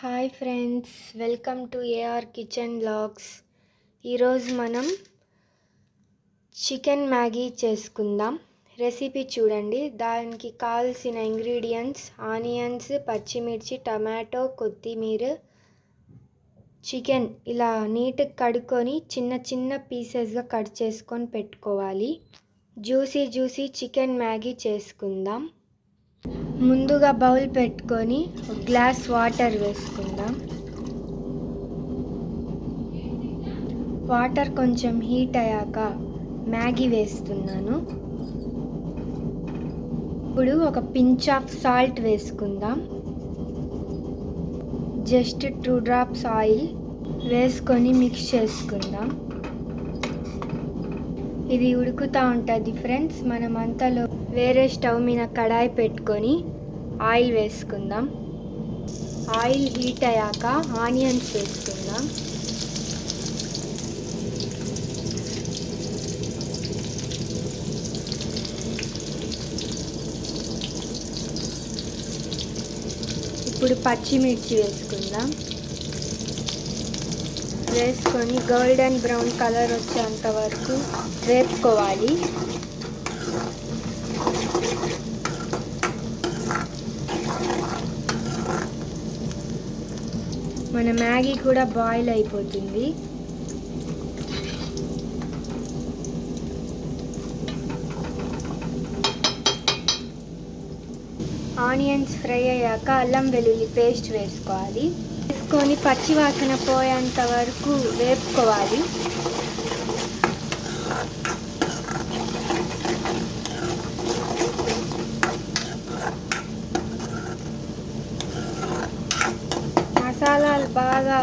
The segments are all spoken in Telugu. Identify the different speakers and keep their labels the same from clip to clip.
Speaker 1: Hi friends, welcome to AR kitchen vlogs. ఈరోజు మనం చికెన్ మ్యాగీ చేసుకుందాం. రెసిపీ చూడండి. దానికి కావాల్సిన ఇంగ్రీడియంట్స్ ఆనియన్స్, పచ్చిమిర్చి, టమాటో, కొత్తిమీర. చికెన్ ఇలా నీట్గా కడుక్కొని చిన్న చిన్న పీసెస్గా కట్ చేసుకొని పెట్టుకోవాలి. జ్యూసీ చికెన్ మ్యాగీ చేసుకుందాం. ముందుగా బౌల్ పెట్టుకొని ఒక గ్లాస్ వాటర్ వేసుకుందాం. వాటర్ కొంచెం హీట్ అయ్యాక మ్యాగీ వేస్తున్నాను. ఇప్పుడు ఒక పించ్ ఆఫ్ సాల్ట్ వేసుకుందాం. జస్ట్ 2 డ్రాప్స్ ఆయిల్ వేసుకొని మిక్స్ చేసుకుందాం. ఇది ఉడుకుతూ ఉంటుంది ఫ్రెండ్స్. మనం అంతలో వేరే స్టవ్ మీద కడాయి పెట్టుకొని ఆయిల్ వేసుకుందాం. ఆయిల్ హీట్ అయ్యాక ఆనియన్స్ వేసుకుందాం. ఇప్పుడు పచ్చిమిర్చి వేసుకుందాం. వేసుకొని గోల్డెన్ బ్రౌన్ కలర్ వచ్చేంత వరకు వేపుకోవాలి. మన మ్యాగీ కూడా బాయిల్ అయిపోతుంది. ఆనియన్స్ ఫ్రై అయ్యాక అల్లం వెల్లుల్లి పేస్ట్ వేసుకోవాలి. వేసుకొని పచ్చి వాసన పోయేంత వరకు వేపుకోవాలి. మసాలాలు బాగా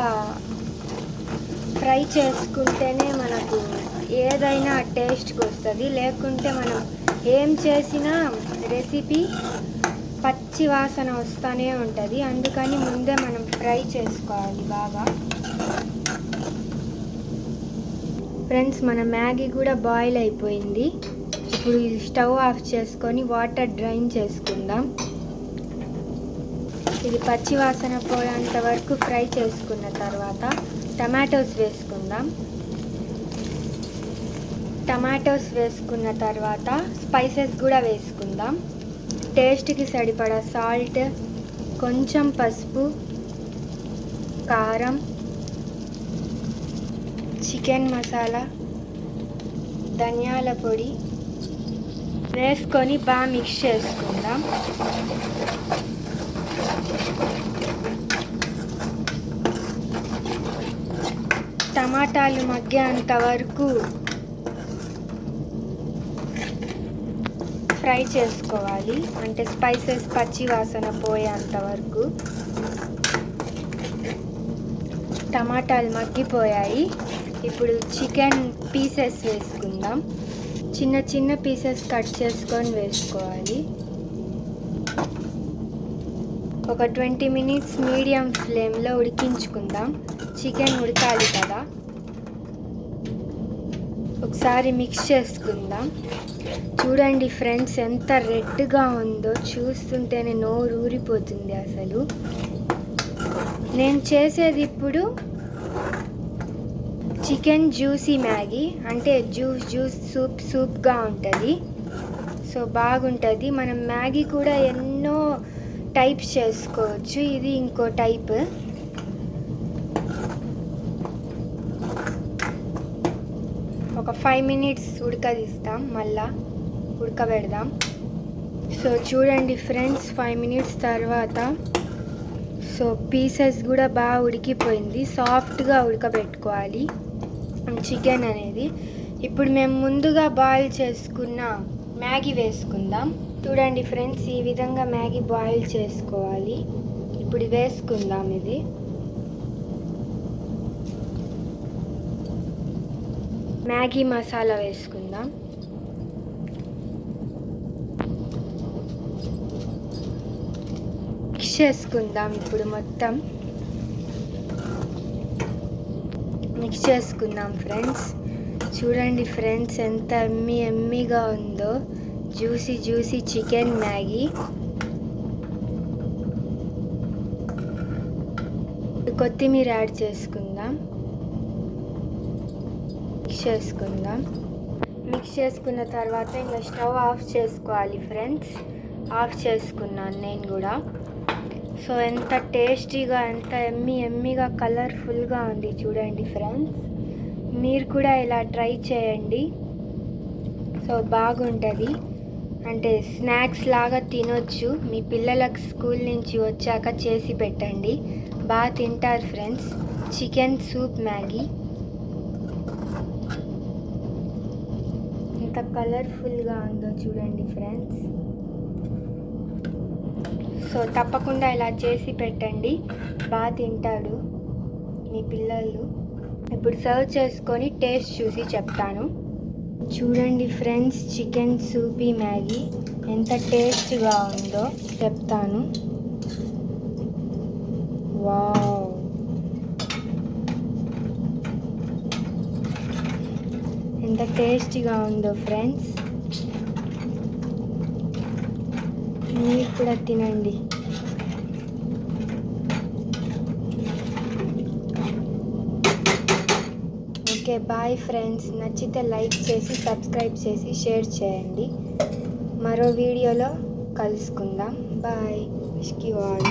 Speaker 1: ఫ్రై చేసుకుంటేనే మనకు ఏదైనా టేస్ట్కి వస్తుంది. లేకుంటే మనం ఏం చేసినా రెసిపీ పచ్చి వాసన వస్తూనే ఉంటుంది. అందుకని ముందే మనం ఫ్రై చేసుకోవాలి బాగా. ఫ్రెండ్స్, మన మ్యాగీ కూడా బాయిల్ అయిపోయింది. ఇప్పుడు స్టవ్ ఆఫ్ చేసుకొని వాటర్ డ్రైన్ చేసుకుందాం. ఇది పచ్చి వాసన పోయేంత వరకు ఫ్రై చేసుకున్న తర్వాత టమాటోస్ వేసుకుందాం. టమాటోస్ వేసుకున్న తర్వాత స్పైసెస్ కూడా వేసుకుందాం. టేస్ట్కి సరిపడా సాల్ట్, కొంచెం పసుపు, కారం, చికెన్ మసాలా, ధనియాల పొడి వేసుకొని బాగా మిక్స్ చేసుకుందాం. టమాటాలు మగ్గేంత వరకు ఫ్రై చేసుకోవాలి. అంటే స్పైసెస్ పచ్చి వాసన పోయేంత వరకు. టమాటాలు మగ్గిపోయాయి. ఇప్పుడు చికెన్ పీసెస్ వేసుకుందాం. చిన్న చిన్న పీసెస్ కట్ చేసుకొని వేసుకోవాలి. ఒక 20 మినిట్స్ మీడియం ఫ్లేమ్లో ఉడికించుకుందాం. చికెన్ ఉడకాలి కదా. ఒకసారి మిక్స్ చేసుకుందాం. చూడండి ఫ్రెండ్స్, ఎంత రెడ్గా ఉందో. చూస్తుంటేనే నోరు ఊరిపోతుంది అసలు. నేను చేసేది ఇప్పుడు చికెన్ జ్యూసీ మ్యాగీ. అంటే జ్యూస్ సూప్గా ఉంటుంది. సో బాగుంటుంది. మనం మ్యాగీ కూడా ఎన్నో టైప్స్ చేసుకోవచ్చు. ఇది ఇంకో టైప్. ఒక 5 మినిట్స్ ఉడకదిస్తాం, మళ్ళా ఉడకబెడదాం. సో చూడండి ఫ్రెండ్స్, 5 మినిట్స్ తర్వాత సో పీసెస్ కూడా బాగా ఉడికిపోయింది. సాఫ్ట్గా ఉడకబెట్టుకోవాలి చికెన్ అనేది. ఇప్పుడు మేము ముందుగా బాయిల్ చేసుకున్న మ్యాగీ వేసుకుందాం. చూడండి ఫ్రెండ్స్, ఈ విధంగా మ్యాగీ బాయిల్ చేసుకోవాలి. ఇప్పుడు వేసుకుందాం. ఇది మ్యాగీ మసాలా వేసుకుందాం. మిక్స్ చేసుకుందాం. ఇప్పుడు మొత్తం మిక్స్ చేసుకుందాం ఫ్రెండ్స్. చూడండి ఫ్రెండ్స్, ఎంత ఎమ్మీగా ఉందో. Juicy chicken Maggi. కొత్తిమీర యాడ్ చేసుకుందాం. మిక్స్ చేసుకున్న తర్వాత ఇంకా స్టవ్ ఆఫ్ చేసుకోవాలి ఫ్రెండ్స్. ఆఫ్ చేసుకున్నాను నేను కూడా. సో ఎంత టేస్టీగా, ఎంత ఎమ్మీగా కలర్ఫుల్గా ఉంది చూడండి ఫ్రెండ్స్. మీరు కూడా ఇలా ట్రై చేయండి. సో బాగుంటుంది, అంటే స్నాక్స్ లాగా తినొచ్చు. మీ పిల్లలకు స్కూల్ నుంచి వచ్చాక చేసి పెట్టండి, బాగా తింటారు ఫ్రెండ్స్. చికెన్ సూప్ మ్యాగీ ఎంత కలర్ఫుల్గా ఉందో చూడండి ఫ్రెండ్స్. సో తప్పకుండా ఇలా చేసి పెట్టండి, బాగా తింటాడు మీ పిల్లలు. ఇప్పుడు సర్వ్ చేసుకొని టేస్ట్ చూసి చెప్తాను. చూడండి ఫ్రెండ్స్, చికెన్ సూపీ మ్యాగీ ఎంత టేస్ట్గా ఉందో చెప్తాను. వావ్, ఎంత టేస్టీగా ఉందో ఫ్రెండ్స్. మీరు కూడా తినండి. Okay, bye friends. నచ్చితే లైక్ చేసి, సబ్స్క్రైబ్ చేసి, షేర్ చేయండి. మరో వీడియోలో కలుసుకుందాం. బాయ్. Wish you all.